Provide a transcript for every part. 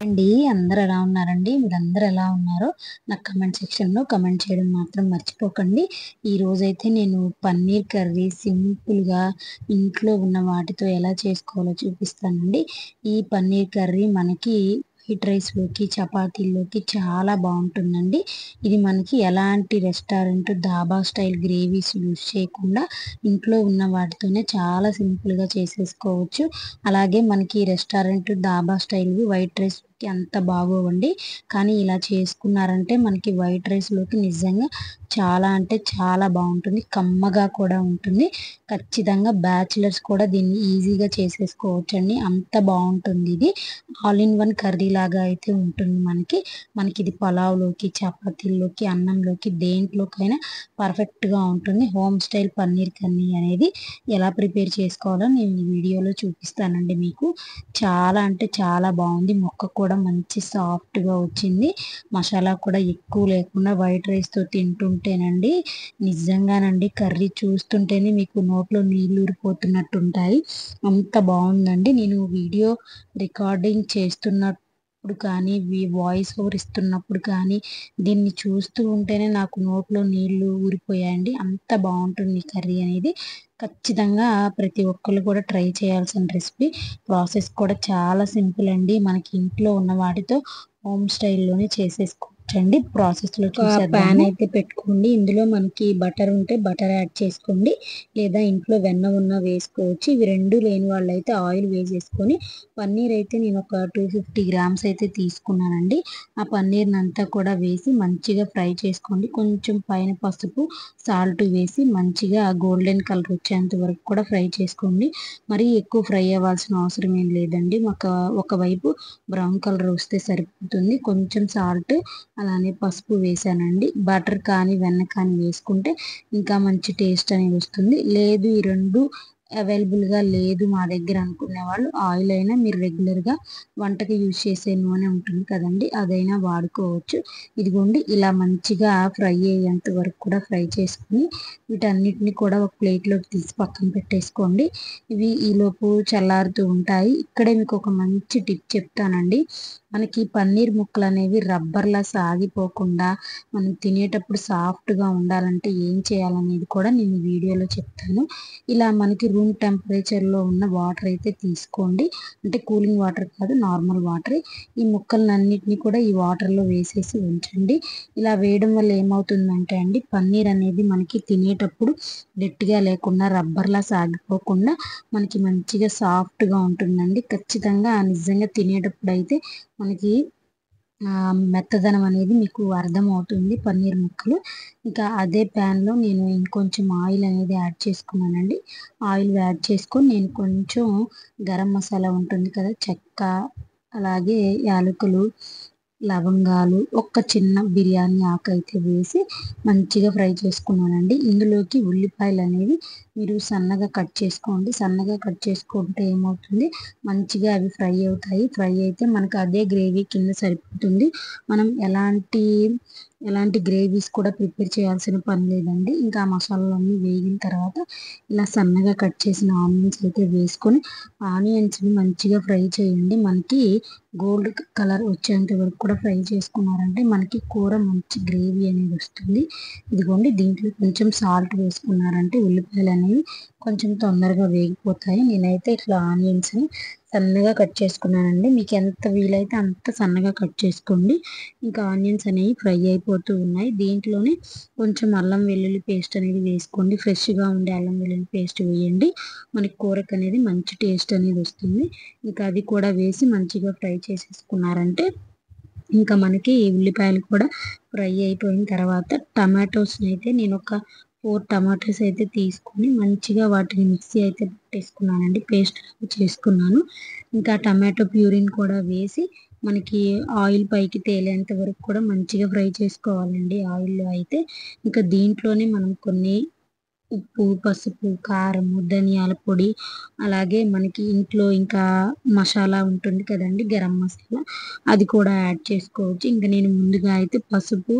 అండి అందరూ ఎలా ఉన్నారండి? మీరందరూ ఎలా ఉన్నారో నాకు కామెంట్ సెక్షన్‌లో కామెంట్ చేయడం మాత్రం మర్చిపోకండి. ఈరోజైతే నేను పన్నీర్ కర్రీ సింపుల్‌గా ఇంట్లో ఉన్న వాటితో ఎలా చేసుకోవాలో చూపిస్తానండి. ఈ పన్నీర్ కర్రీ మనకి వైట్ రైస్‌లోకి, చపాతీల్లోకి చాలా బావుంటుందండి. ఇది మనకి ఎలాంటి restaurant, dhaba style gravies use చేయకుండా ఇంట్లో ఉన్న వాటితోనే చాలా సింపుల్‌గా చేసేసుకోవచ్చు. అలాగే మనకి రెస్టారెంట్, ధాబా స్టైల్‌వి వైట్ రైస్‌లోకి అంత బాగోవండి. కానీ ఇలా చేసుకున్నారంటే మనకి వైట్ రైస్‌లోకి నిజంగా చాలా అంటే చాలా బావుంటుంది. కమ్మగా కూడా ఉంటుంది. ఖచ్చితంగా బ్యాచిలర్స్ కూడా దీన్ని ఈజీగా చేసేసుకోవచ్చండి. అంత బావుంటుందిది. ఆల్ ఇన్ వన్ కర్రీ లాగా అయితే ఉంటుంది మనకి. మనకిది పలావ్‌లోకి, చపాతీల్లోకి, అన్నంలోకి దేంట్లోకైనా పర్ఫెక్ట్‌గా ఉంటుంది. హోమ్ స్టైల్ పన్నీర్ కర్రీ అనేది ఎలా ప్రిపేర్ చేసుకోవాలో నేను ఈ వీడియోలో చూపిస్తానండి మీకు. చాలా అంటే చాలా బావుంది. ముక్క కూడా మంచి సాఫ్ట్‌గా వచ్చింది. మసాలా కూడా ఎక్కువ లేకుండా వైట్ రైస్‌తో తింటుంటేనండి నిజంగానండి కర్రీ చూస్తుంటేనే మీకు నోట్లో నీళ్ళు ఊరిపోతున్నట్టుంటాయి. అంత బావుందండి. నేను వీడియో రికార్డింగ్ చేస్తున్నప్పుడు కానీ, వాయిస్ ఓవర్ ఇస్తున్నప్పుడు కానీ, దీన్ని చూస్తూ ఉంటేనే నాకు నోట్లో నీళ్ళు ఊరిపోయాయండి. అంత బావుంటుంది ఈ కర్రీ అనేది. ఖచ్చితంగా ప్రతి ఒక్కళ్ళు కూడా ట్రై చేయాల్సిన రెసిపీ. ప్రాసెస్ కూడా చాలా సింపుల్ అండి. మనకి ఇంట్లో ఉన్న వాటితో హోమ్ స్టైల్‌లోనే చేసేసుకోవచ్చండి. ప్రాసెస్‌లో చూసేద్దాము. పాన్ అయితే పెట్టుకోండి. ఇందులో మనకి బటర్ ఉంటే బటర్ యాడ్ చేసుకోండి. లేదా ఇంట్లో వెన్న ఉన్నా వేసుకోవచ్చు. ఇవి 2 లేని వాళ్ళైతే ఆయిల్ వేసేసుకొని పన్నీర్ అయితే నేను ఒక 250 గ్రామ్స్ అయితే తీసుకున్నానండి. ఆ పన్నీర్‌నంతా కూడా వేసి మంచిగా ఫ్రై చేసుకోండి. కొంచెం పైన పసుపు, సాల్ట్ వేసి మంచిగా గోల్డెన్ కలర్ వచ్చేంత వరకు కూడా ఫ్రై చేసుకోండి. మరీ ఎక్కువ ఫ్రై అవ్వాల్సిన అవసరం ఏం లేదండి. ఒకవైపు బ్రౌన్ కలర్ వస్తే సరిపోతుంది. కొంచెం సాల్ట్ అలానే పసుపు వేసానండి. బటర్ కానీ, వెన్న కానీ వేసుకుంటే ఇంకా మంచి టేస్ట్ అనేది వస్తుంది. లేదు ఈ 2 అవైలబుల్‌గా లేదు మా దగ్గర అనుకునే వాళ్ళు ఆయిల్ అయినా మీరు రెగ్యులర్‌గా వంటకి యూజ్ చేసే నూనె ఉంటుంది కదండీ! అదైనా వాడుకోవచ్చు. ఇదిగోండి ఇలా మంచిగా ఫ్రై అయ్యేంత వరకు కూడా ఫ్రై చేసుకొని వీటన్నిటిని కూడా ఒక ప్లేట్‌లోకి తీసి పక్కన పెట్టేసుకోండి. ఇవి ఈలోపు చల్లారుతూ ఉంటాయి. ఇక్కడే మీకు ఒక మంచి టిప్ చెప్తానండి. మనకి పన్నీర్ ముక్కలనేవి రబ్బర్‌లా సాగిపోకుండా మనం తినేటప్పుడు సాఫ్ట్‌గా ఉండాలంటే ఏం చేయాలనేది కూడా నేను ఈ వీడియోలో చెప్తాను. ఇలా మనకి రూమ్ టెంపరేచర్‌లో ఉన్న వాటర్ అయితే తీసుకోండి. అంటే కూలింగ్ వాటర్ కాదు నార్మల్ వాటరే. ఈ ముక్కలన్నిటిని కూడా ఈ వాటర్‌లో వేసేసి ఉంచండి. ఇలా వేయడం వల్ల ఏమవుతుందంటే అండి పన్నీర్ అనేది మనకి తినేటప్పుడు గట్టిగా లేకుండా రబ్బర్‌లా సాగిపోకుండా మనకి మంచిగా సాఫ్ట్‌గా ఉంటుందండి. ఖచ్చితంగా నిజంగా తినేటప్పుడైతే మనకి మెత్తదనం అనేది మీకు అర్థమవుతుంది పన్నీర్ ముక్కలు. ఇంకా అదే ప్యాన్‌లో నేను ఇంకొంచెం ఆయిల్ అనేది యాడ్ చేసుకున్నానండి. ఆయిల్ యాడ్ చేసుకొని నేను కొంచెం గరం మసాలా ఉంటుంది కదా! చెక్క, అలాగే యాలకులు, లవంగాలు, ఒక్క చిన్న బిర్యానీ ఆకైతే వేసి మంచిగా ఫ్రై చేసుకున్నానండి. ఇందులోకి ఉల్లిపాయలనేవి మీరు సన్నగా కట్ చేసుకోండి. సన్నగా కట్ చేసుకుంటే ఏమవుతుంది మంచిగా అవి ఫ్రై అవుతాయి. ఫ్రై అయితే మనకు అదే గ్రేవీ కింద సరిపోతుంది. మనం ఎలాంటి గ్రేవీస్ కూడా ప్రిపేర్ చేయాల్సిన పని లేదండి. ఇంకా ఆ మసాలాలన్నీ వేగిన తర్వాత ఇలా సన్నగా కట్ చేసిన ఆనియన్స్ అయితే వేసుకొని ఆనియన్స్‌ని మంచిగా ఫ్రై చేయండి. మనకి గోల్డ్ కలర్ వచ్చేంత వరకు కూడా ఫ్రై చేసుకున్నారంటే మనకి కూర మంచి గ్రేవీ అనేది వస్తుంది. ఇదిగోండి దీంట్లో కొంచెం సాల్ట్ వేసుకున్నారంటే ఉల్లిపాయలు అనేవి కొంచెం తొందరగా వేగిపోతాయి. నేనైతే ఇట్లా ఆనియన్స్‌ని సన్నగా కట్ చేసుకున్నానండి. మీకు ఎంత వీలైతే అంత సన్నగా కట్ చేసుకోండి. ఇంకా ఆనియన్స్ అనేవి ఫ్రై అయిపోతూ ఉన్నాయి. దీంట్లోనే కొంచెం అల్లం వెల్లుల్లి పేస్ట్ అనేది వేసుకోండి. ఫ్రెష్‌గా ఉండే అల్లం వెల్లుల్లి పేస్ట్ వేయండి. మనకి కూరకు అనేది మంచి టేస్ట్ అనేది వస్తుంది. ఇంకా అది కూడా వేసి మంచిగా ఫ్రై చేసేసుకున్నారంటే ఇంకా మనకి ఉల్లిపాయలు కూడా ఫ్రై అయిపోయిన తర్వాత టమాటోస్‌ని అయితే నేను ఒక 4 టమాటోస్ అయితే తీసుకొని మంచిగా వాటిని మిక్సీ అయితే పట్టేసుకున్నానండి. పేస్ట్ లాగా చేసుకున్నాను. ఇంకా టమాటో ప్యూరీని కూడా వేసి మనకి ఆయిల్ పైకి తేలేంత వరకు కూడా మంచిగా ఫ్రై చేసుకోవాలండి ఆయిల్‌లో అయితే. ఇంకా దీంట్లోనే మనం కొన్ని ఉప్పు, పసుపు, కారము, ధనియాల పొడి, అలాగే మనకి ఇంట్లో ఇంకా మసాలా ఉంటుంది కదండీ! గరం మసాలా అది కూడా యాడ్ చేసుకోవచ్చు. ఇంక నేను ముందుగా అయితే పసుపు,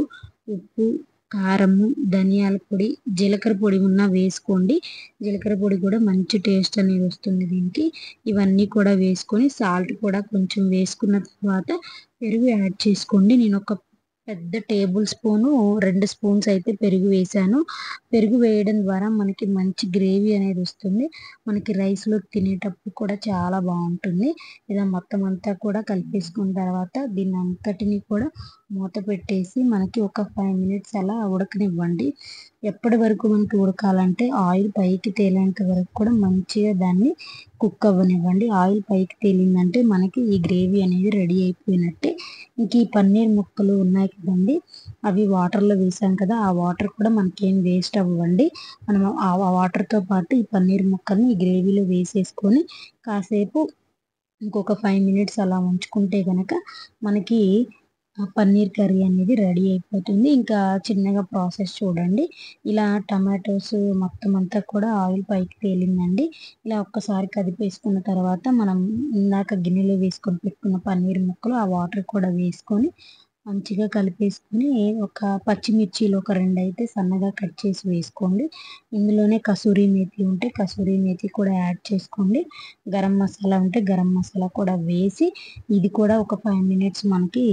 ఉప్పు, కారం, ధనియాల పొడి, జీలకర్ర పొడి ఉన్నా వేసుకోండి. జీలకర్ర పొడి కూడా మంచి టేస్ట్ అనేది వస్తుంది దీనికి. ఇవన్నీ కూడా వేసుకొని సాల్ట్ కూడా కొంచెం వేసుకున్న తర్వాత పెరుగు యాడ్ చేసుకోండి. నేను ఒక పెద్ద టేబుల్ స్పూను 2 స్పూన్స్ అయితే పెరుగు వేసాను. పెరుగు వేయడం ద్వారా మనకి మంచి గ్రేవీ అనేది వస్తుంది. మనకి రైస్లో తినేటప్పుడు కూడా చాలా బాగుంటుంది. ఇలా మొత్తం అంతా కూడా కలిపేసుకున్న తర్వాత దీన్ని అంతటిని కూడా మూత పెట్టేసి మనకి ఒక 5 మినిట్స్ అలా ఉడకనివ్వండి. ఎప్పటి వరకు మనకి ఉడకాలంటే ఆయిల్ పైకి తేలేంత వరకు కూడా మంచిగా దాన్ని కుక్ అవ్వనివ్వండి. ఆయిల్ పైకి తేలిందంటే మనకి ఈ గ్రేవీ అనేది రెడీ అయిపోయినట్టే. ఇంక ఈ పన్నీర్ ముక్కలు ఉన్నాయి కదండి, అవి వాటర్లో వేసాం కదా, ఆ వాటర్ కూడా మనకేం వేస్ట్ అవ్వండి. మనం ఆ వాటర్తో పాటు ఈ పన్నీర్ ముక్కల్ని ఈ గ్రేవీలో వేసేసుకొని కాసేపు ఇంకొక 5 మినిట్స్ అలా ఉంచుకుంటే కనుక మనకి పన్నీర్ కర్రీ అనేది రెడీ అయిపోతుంది. ఇంకా చిన్నగా ప్రాసెస్ చూడండి. ఇలా టమాటోస్ మొత్తం అంతా కూడా ఆయిల్ పైకి తేలిందండి. ఇలా ఒక్కసారి కదిపేసుకున్న తర్వాత మనం ఇందాక గిన్నెలో వేసుకొని పెట్టుకున్న పన్నీర్ ముక్కలు ఆ వాటర్ కూడా వేసుకొని మంచిగా కలిపేసుకొని ఒక పచ్చిమిర్చిలు ఒక 2 అయితే సన్నగా కట్ చేసి వేసుకోండి. ఇందులోనే కసూరి మేతి ఉంటే కసూరి మేతి కూడా యాడ్ చేసుకోండి. గరం మసాలా ఉంటే గరం మసాలా కూడా వేసి ఇది కూడా ఒక 5 మినిట్స్ మనకి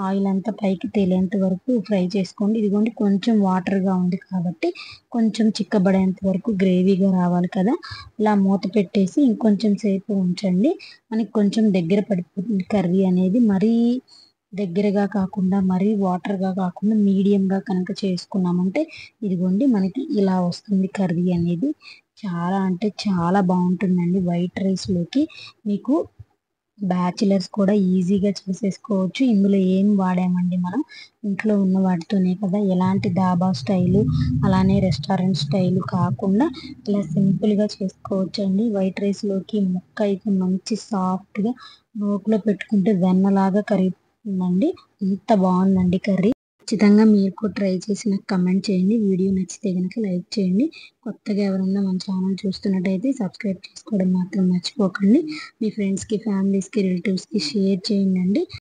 ఆయిల్ అంతా పైకి తేలేంత వరకు ఫ్రై చేసుకోండి. ఇదిగోండి కొంచెం వాటర్గా ఉంది కాబట్టి కొంచెం చిక్కబడేంత వరకు గ్రేవీగా రావాలి కదా, ఇలా మూత పెట్టేసి ఇంకొంచెం సేపు ఉంచండి. మనకి కొంచెం దగ్గర పడిపోతుంది కర్రీ అనేది. మరీ దగ్గరగా కాకుండా మరీ వాటర్గా కాకుండా మీడియంగా కనుక చేసుకున్నామంటే ఇదిగోండి మనకి ఇలా వస్తుంది కర్రీ అనేది. చాలా అంటే చాలా బాగుంటుందండి. వైట్ రైస్లోకి మీకు బ్యాచిలర్స్ కూడా ఈజీగా చేసేసుకోవచ్చు. ఇందులో ఏం వాడామండి, మనం ఇంట్లో ఉన్న వాటితోనే కదా. ఎలాంటి డాబా స్టైలు అలానే రెస్టారెంట్ స్టైలు కాకుండా ఇలా సింపుల్గా చేసుకోవచ్చు అండి. వైట్ రైస్లోకి ముక్క అయితే మంచి సాఫ్ట్గా నోట్లో పెట్టుకుంటే వెన్నలాగా కరిగిపోతుందండి. ఎంత బాగుందండి కర్రీ. ఖచ్చితంగా మీరు కూడా ట్రై చేసి నాకు కమెంట్ చేయండి. వీడియో నచ్చితే కనుక లైక్ చేయండి. కొత్తగా ఎవరన్నా మన ఛానల్ చూస్తున్నట్టయితే సబ్స్క్రైబ్ చేసుకోవడం మాత్రం మర్చిపోకండి. మీ ఫ్రెండ్స్కి, ఫ్యామిలీస్కి, రిలేటివ్స్కి షేర్ చేయండి.